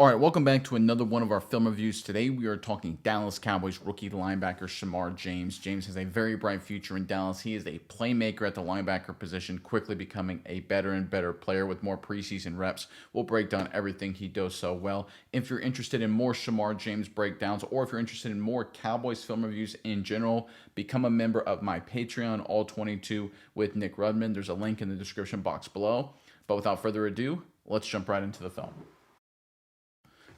All right, welcome back to another one of our film reviews. Today we are talking Dallas Cowboys rookie linebacker Shemar James. James has a very bright future in Dallas. He is a playmaker at the linebacker position, quickly becoming a better and better player with more preseason reps. We'll break down everything he does so well. If you're interested in more Shemar James breakdowns, or if you're interested in more Cowboys film reviews in general, become a member of my Patreon, All 22 with Nick Rudman. There's a link in the description box below. But without further ado, let's jump right into the film.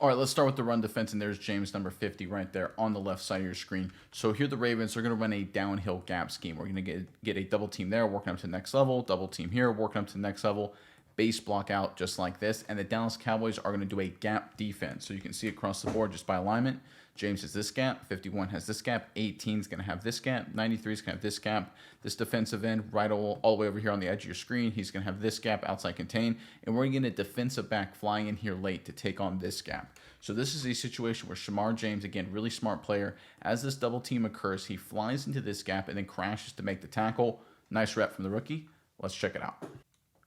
All right, let's start with the run defense, and there's James, number 50, right there on the left side of your screen. So here the Ravens are going to run a downhill gap scheme. We're going to get a double team there, working up to the next level, double team here, working up to the next level, base block out just like this, and the Dallas Cowboys are going to do a gap defense. So you can see across the board just by alignment. James has this gap, 51 has this gap, 18 is going to have this gap, 93 is going to have this gap. This defensive end right all the way over here on the edge of your screen, he's going to have this gap outside contain, and we're going to get a defensive back flying in here late to take on this gap. So this is a situation where Shemar James, again, really smart player, as this double team occurs, he flies into this gap and then crashes to make the tackle. Nice rep from the rookie. Let's check it out. All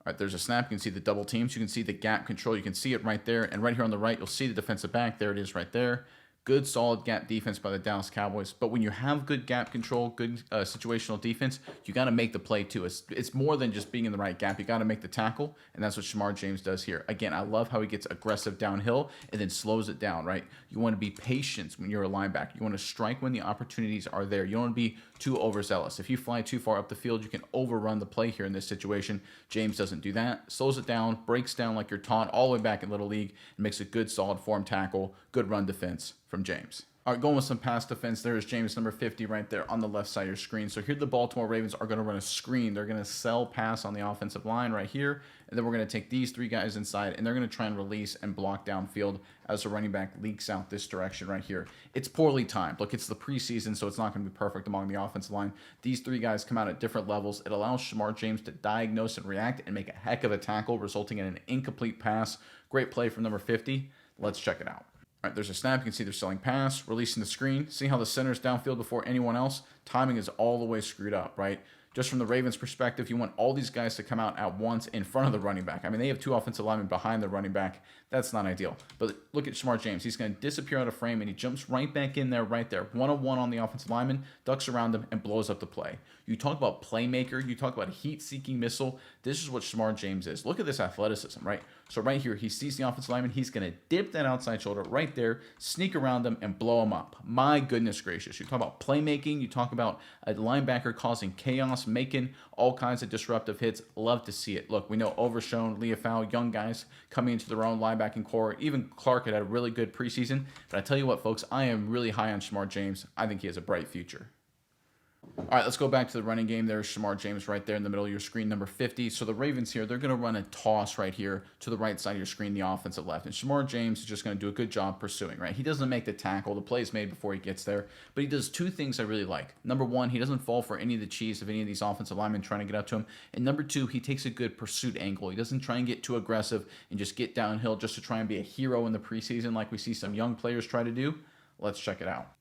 right, there's a snap. You can see the double teams. You can see the gap control. You can see it right there. And right here on the right, you'll see the defensive back. There it is right there. Good, solid gap defense by the Dallas Cowboys. But when you have good gap control, good situational defense, you got to make the play too. It's more than just being in the right gap. You got to make the tackle, and that's what Shemar James does here. Again, I love how he gets aggressive downhill and then slows it down, right? You want to be patient when you're a linebacker. You want to strike when the opportunities are there. You don't want to be too overzealous. If you fly too far up the field, you can overrun the play here in this situation. James doesn't do that. Slows it down, breaks down like you're taught all the way back in Little League, and makes a good, solid form tackle, good run defense from James. All right, going with some pass defense, there is James, number 50, right there on the left side of your screen. So here the Baltimore Ravens are going to run a screen. They're going to sell pass on the offensive line right here, and then we're going to take these three guys inside, and they're going to try and release and block downfield as the running back leaks out this direction right here. It's poorly timed. Look, it's the preseason, so it's not going to be perfect among the offensive line. These three guys come out at different levels. It allows Shemar James to diagnose and react and make a heck of a tackle, resulting in an incomplete pass. Great play from number 50. Let's check it out. All right, there's a snap. You can see they're selling pass, releasing the screen. See how the center's downfield before anyone else? Timing is all the way screwed up, right? Just from the Ravens' perspective, you want all these guys to come out at once in front of the running back. I mean, they have two offensive linemen behind the running back. That's not ideal. But look at Shemar James. He's going to disappear out of frame, and he jumps right back in there, right there. One-on-one on the offensive lineman, ducks around him, and blows up the play. You talk about playmaker. You talk about a heat-seeking missile. This is what Shemar James is. Look at this athleticism, right? So right here, he sees the offensive lineman. He's going to dip that outside shoulder right there, sneak around them, and blow him up. My goodness gracious. You talk about playmaking. You talk about a linebacker causing chaos, making all kinds of disruptive hits. Love to see it. Look, we know Overshown, Leafau, young guys coming into their own linebacking core. Even Clark had a really good preseason. But I tell you what, folks, I am really high on Shemar James. I think he has a bright future. All right, let's go back to the running game. There's Shemar James right there in the middle of your screen, number 50. So the Ravens here, they're going to run a toss right here to the right side of your screen, the offensive left. And Shemar James is just going to do a good job pursuing, right? He doesn't make the tackle. The play is made before he gets there. But he does two things I really like. Number one, he doesn't fall for any of the cheese of any of these offensive linemen trying to get up to him. And number two, he takes a good pursuit angle. He doesn't try and get too aggressive and just get downhill just to try and be a hero in the preseason like we see some young players try to do. Let's check it out.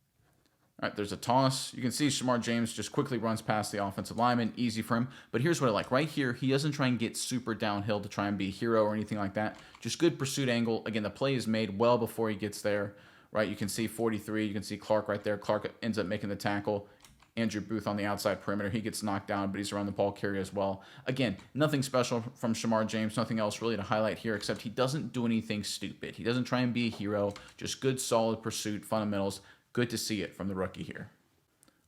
All right, there's a toss. You can see Shemar James just quickly runs past the offensive lineman. Easy for him. But here's what I like. Right here, he doesn't try and get super downhill to try and be a hero or anything like that. Just good pursuit angle. Again, the play is made well before he gets there. Right, you can see 43. You can see Clark right there. Clark ends up making the tackle. Andrew Booth on the outside perimeter. He gets knocked down, but he's around the ball carrier as well. Again, nothing special from Shemar James. Nothing else really to highlight here, except he doesn't do anything stupid. He doesn't try and be a hero. Just good, solid pursuit fundamentals. Good to see it from the rookie here.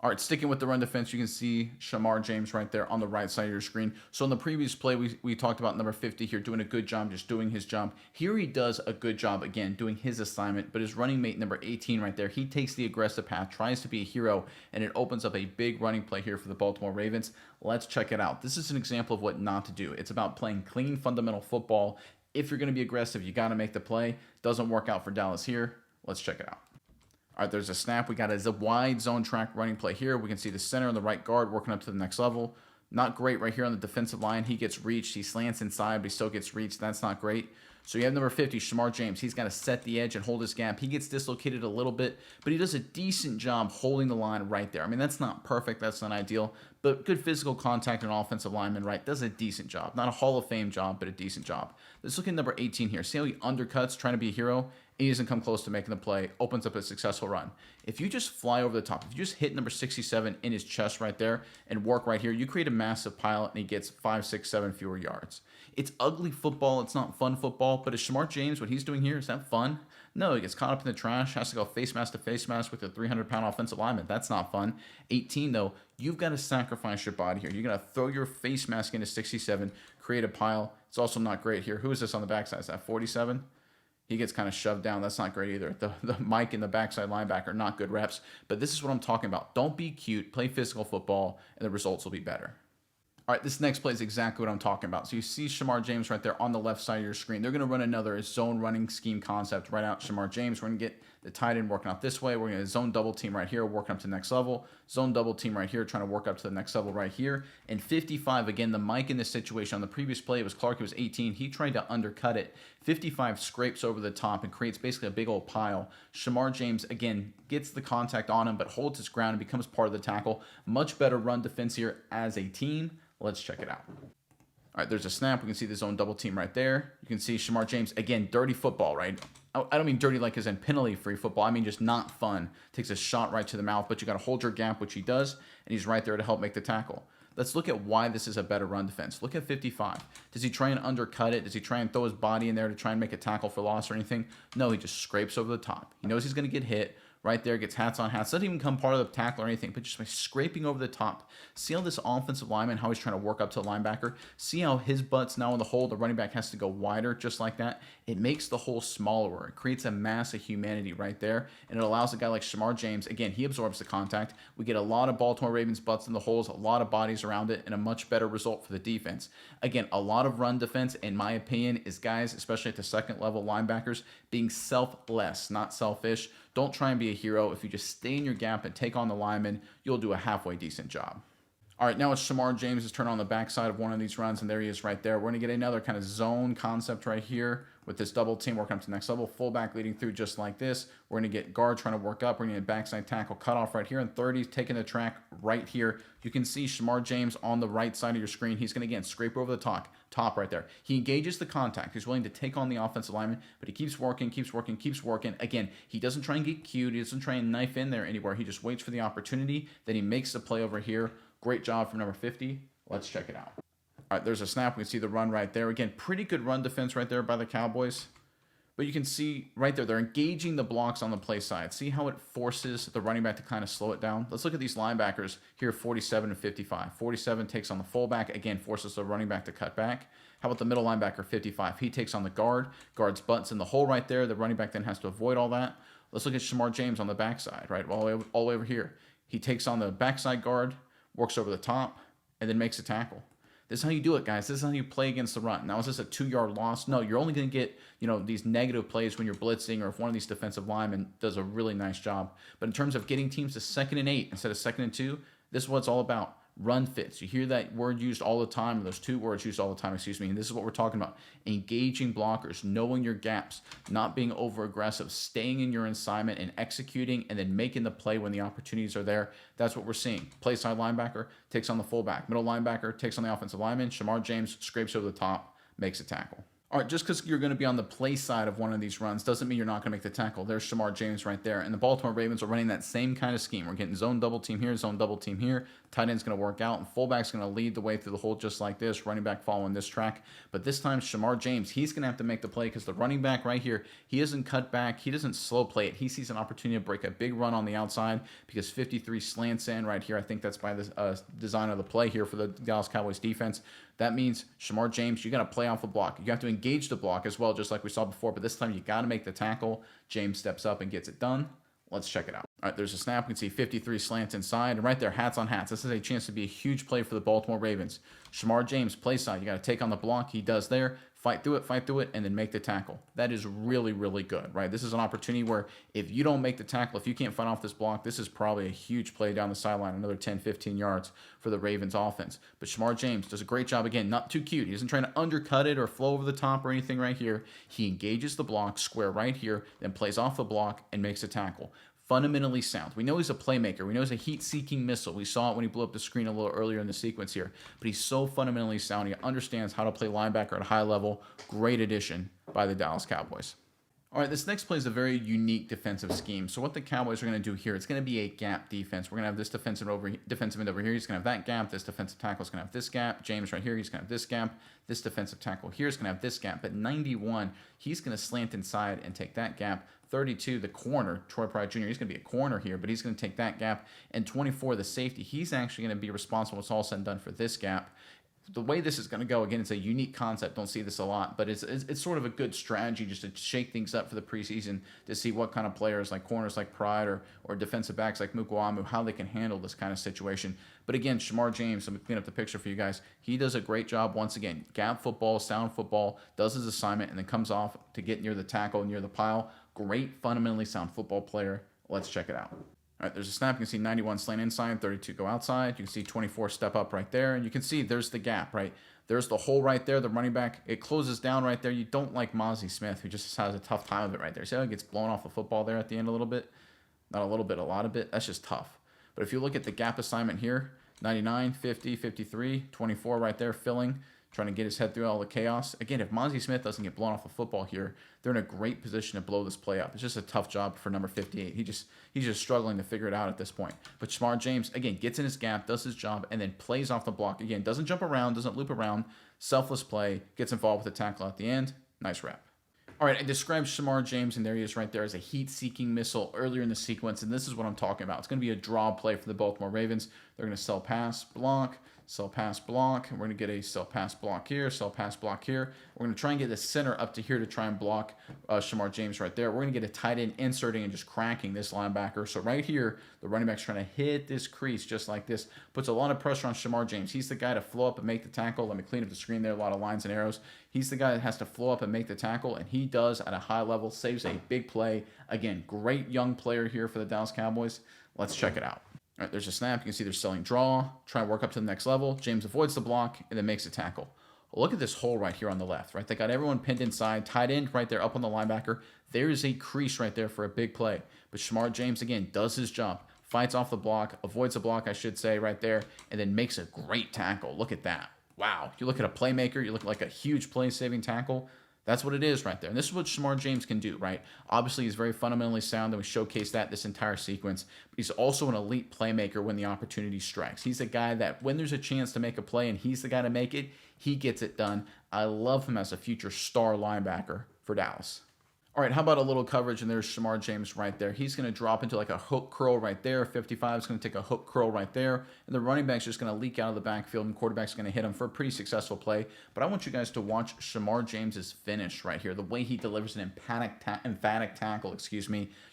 All right, sticking with the run defense, you can see Shemar James right there on the right side of your screen. So in the previous play, we talked about number 50 here doing a good job, just doing his job. Here he does a good job, again, doing his assignment, but his running mate, number 18 right there, he takes the aggressive path, tries to be a hero, and it opens up a big running play here for the Baltimore Ravens. Let's check it out. This is an example of what not to do. It's about playing clean, fundamental football. If you're going to be aggressive, you got to make the play. Doesn't work out for Dallas here. Let's check it out. All right, there's a snap. We got a wide zone track running play here. We can see the center and the right guard working up to the next level. Not great right here on the defensive line. He gets reached. He slants inside, but he still gets reached. That's not great. So you have number 50, Shemar James. He's got to set the edge and hold his gap. He gets dislocated a little bit, but he does a decent job holding the line right there. I mean, that's not perfect. That's not ideal, but good physical contact and offensive lineman, right, does a decent job. Not a Hall of Fame job, but a decent job. Let's look at number 18 here. See how he undercuts, trying to be a hero, he doesn't come close to making the play, opens up a successful run. If you just fly over the top, if you just hit number 67 in his chest right there and work right here, you create a massive pile and he gets 5, 6, 7 fewer yards. It's ugly football. It's not fun football. But is Shemar James, what he's doing here, is that fun? No, he gets caught up in the trash, has to go face mask to face mask with a 300-pound offensive lineman. That's not fun. 18, though, you've got to sacrifice your body here. You're going to throw your face mask into 67, create a pile. It's also not great here. Who is this on the backside? Is that 47? He gets kind of shoved down. That's not great either. The Mike and the backside linebacker, not good reps. But this is what I'm talking about. Don't be cute. Play physical football, and the results will be better. All right, this next play is exactly what I'm talking about. So you see Shemar James right there on the left side of your screen. They're going to run another zone running scheme concept right out Shemar James. We're going to get the tight end working out this way. We're going to zone double team right here, working up to the next level. Zone double team right here, trying to work up to the next level right here. And 55, again, the Mike in this situation. On the previous play, it was Clark. It was 18. He tried to undercut it. 55 scrapes over the top and creates basically a big old pile. Shemar James, again, gets the contact on him, but holds his ground and becomes part of the tackle. Much better run defense here as a team. Let's check it out. All right, there's a snap. We can see the zone double team right there. You can see Shemar James, again, dirty football, right? I don't mean dirty like as in penalty-free football. I mean just not fun. Takes a shot right to the mouth, but you got to hold your gap, which he does, and he's right there to help make the tackle. Let's look at why this is a better run defense. Look at 55. Does he try and undercut it? Does he try and throw his body in there to try and make a tackle for loss or anything? No, he just scrapes over the top. He knows he's going to get hit. Right there, gets hats on hats. Doesn't even come part of the tackle or anything, but just by scraping over the top. See how this offensive lineman, how he's trying to work up to the linebacker? See how his butt's now in the hole? The running back has to go wider just like that. It makes the hole smaller. It creates a mass of humanity right there, and it allows a guy like Shemar James, again, he absorbs the contact. We get a lot of Baltimore Ravens butts in the holes, a lot of bodies around it, and a much better result for the defense. Again, a lot of run defense, in my opinion, is guys, especially at the second level linebackers, being selfless, not selfish. Don't try and be a hero. If you just stay in your gap and take on the lineman, you'll do a halfway decent job. All right, now it's Shemar James' turn on the backside of one of these runs, and there he is right there. We're going to get another kind of zone concept right here with this double team working up to the next level. Fullback leading through just like this. We're going to get guard trying to work up. We're going to get backside tackle cutoff right here, and 30 taking the track right here. You can see Shemar James on the right side of your screen. He's going to, again, scrape over the top right there. He engages the contact. He's willing to take on the offensive lineman, but he keeps working, keeps working, keeps working. Again, he doesn't try and get cute. He doesn't try and knife in there anywhere. He just waits for the opportunity. Then he makes the play over here. Great job from number 50. Let's check it out. All right, there's a snap. We can see the run right there. Again, pretty good run defense right there by the Cowboys. But you can see right there, they're engaging the blocks on the play side. See how it forces the running back to kind of slow it down? Let's look at these linebackers here, 47 and 55. 47 takes on the fullback. Again, forces the running back to cut back. How about the middle linebacker, 55? He takes on the guard. Guard's butt's in the hole right there. The running back then has to avoid all that. Let's look at Shemar James on the backside, right? All the way over here. He takes on the backside guard, works over the top, and then makes a tackle. This is how you do it, guys. This is how you play against the run. Now, is this a 2-yard loss? No, you're only going to get, these negative plays when you're blitzing or if one of these defensive linemen does a really nice job. But in terms of getting teams to 2nd and 8 instead of 2nd and 2, this is what it's all about. Run fits. You hear that word used all the time, or those two words used all the time, and this is what we're talking about. Engaging blockers, knowing your gaps, not being over-aggressive, staying in your assignment and executing and then making the play when the opportunities are there. That's what we're seeing. Play side linebacker takes on the fullback. Middle linebacker takes on the offensive lineman. Shemar James scrapes over the top, makes a tackle. All right, just because you're going to be on the play side of one of these runs doesn't mean you're not going to make the tackle. There's Shemar James right there. And the Baltimore Ravens are running that same kind of scheme. We're getting zone double team here, zone double team here. Tight end's going to work out, and fullback's going to lead the way through the hole just like this. Running back following this track. But this time, Shemar James, he's going to have to make the play because the running back right here, he doesn't cut back. He doesn't slow play it. He sees an opportunity to break a big run on the outside because 53 slants in right here. I think that's by the design of the play here for the Dallas Cowboys defense. That means, Shemar James, you got to play off the block. You have to engage the block as well, just like we saw before. But this time, you got to make the tackle. James steps up and gets it done. Let's check it out. All right, there's a snap. We can see 53 slants inside. And right there, hats on hats. This is a chance to be a huge play for the Baltimore Ravens. Shemar James, play side. You got to take on the block. He does there. Fight through it, and then make the tackle. That is really, really good, right? This is an opportunity where if you don't make the tackle, if you can't fight off this block, this is probably a huge play down the sideline, another 10, 15 yards for the Ravens offense. But Shemar James does a great job. Again, not too cute. He isn't trying to undercut it or flow over the top or anything right here. He engages the block square right here, then plays off the block and makes a tackle. Fundamentally sound. We know he's a playmaker. We know he's a heat-seeking missile. We saw it when he blew up the screen a little earlier in the sequence here. But he's so fundamentally sound. He understands how to play linebacker at a high level. Great addition by the Dallas Cowboys. All right, this next play is a very unique defensive scheme. So what the Cowboys are going to do here, it's going to be a gap defense. We're going to have this defensive end over here. He's going to have that gap. This defensive tackle is going to have this gap. James right here, he's going to have this gap. This defensive tackle here is going to have this gap. But 91, he's going to slant inside and take that gap. 32, the corner, Troy Pride Jr., he's going to be a corner here, but he's going to take that gap. And 24, the safety, he's actually going to be responsible, it's all said and done, for this gap. The way this is going to go, again, it's a unique concept. Don't see this a lot, but it's sort of a good strategy just to shake things up for the preseason to see what kind of players like corners like Pride or defensive backs like Mukwamu, how they can handle this kind of situation. But again, Shemar James, let me clean up the picture for you guys. He does a great job once again. Gap football, sound football, does his assignment, and then comes off to get near the tackle, near the pile. Great, fundamentally sound football player. Let's check it out. All right, there's a snap. You can see 91 slant inside, 32 go outside. You can see 24 step up right there. And you can see there's the gap, right? There's the hole right there, the running back. It closes down right there. You don't like Mozzie Smith, who just has a tough time of it right there. See how he gets blown off the football there at the end a little bit? Not a little bit, a lot of it. That's just tough. But if you look at the gap assignment here, 99, 50, 53, 24 right there, filling, trying to get his head through all the chaos. Again, if Mozzie Smith doesn't get blown off the football here, they're in a great position to blow this play up. It's just a tough job for number 58. He's just struggling to figure it out at this point. But Shemar James, again, gets in his gap, does his job, and then plays off the block. Again, doesn't jump around, doesn't loop around, selfless play, gets involved with the tackle at the end. Nice wrap. All right, I described Shemar James, and there he is right there as a heat-seeking missile earlier in the sequence, and this is what I'm talking about. It's going to be a draw play for the Baltimore Ravens. They're going to sell pass, block, sell pass, block. We're going to get a sell pass block here, sell pass block here. We're going to try and get the center up to here to try and block Shemar James right there. We're going to get a tight end inserting and just cracking this linebacker. So right here, the running back's trying to hit this crease just like this. Puts a lot of pressure on Shemar James. He's the guy to flow up and make the tackle. Let me clean up the screen there. A lot of lines and arrows. He's the guy that has to flow up and make the tackle, and he does at a high level, saves a big play. Again, great young player here for the Dallas Cowboys. Let's check it out. All right, there's a snap. You can see they're selling draw, try and work up to the next level. James avoids the block and then makes a tackle. Look at this hole right here on the left, right? They got everyone pinned inside, tight end right there up on the linebacker. There's a crease right there for a big play. But Shemar James, again, does his job. Fights off the block, avoids the block, I should say, right there, and then makes a great tackle. Look at that. Wow. You look at a playmaker, you look like a huge play-saving tackle. That's what it is right there. And this is what Shemar James can do, right? Obviously, he's very fundamentally sound, and we showcase that this entire sequence. But he's also an elite playmaker when the opportunity strikes. He's a guy that when there's a chance to make a play and he's the guy to make it, he gets it done. I love him as a future star linebacker for Dallas. All right, how about a little coverage? And there's Shemar James right there. He's going to drop into like a hook curl right there. 55 is going to take a hook curl right there. And the running back's just going to leak out of the backfield, and quarterback's going to hit him for a pretty successful play. But I want you guys to watch Shemar James's finish right here. The way he delivers an emphatic tackle,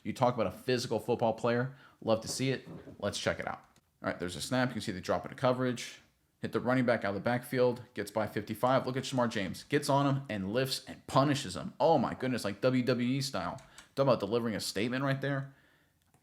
You talk about a physical football player. Love to see it. Let's check it out. All right, there's a snap. You can see the drop into coverage. Hit the running back out of the backfield, gets by 55. Look at Shemar James. Gets on him and lifts and punishes him. Oh my goodness, like WWE style. Talk about delivering a statement right there.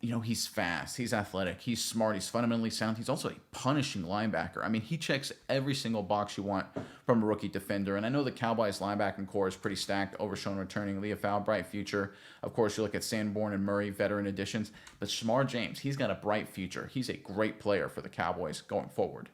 You know, he's fast, he's athletic, he's smart, he's fundamentally sound. He's also a punishing linebacker. I mean, he checks every single box you want from a rookie defender. And I know the Cowboys linebacking core is pretty stacked. Overshown returning, Leah Fowl, bright future. Of course, you look at Sanborn and Murray, veteran additions. But Shemar James, he's got a bright future. He's a great player for the Cowboys going forward.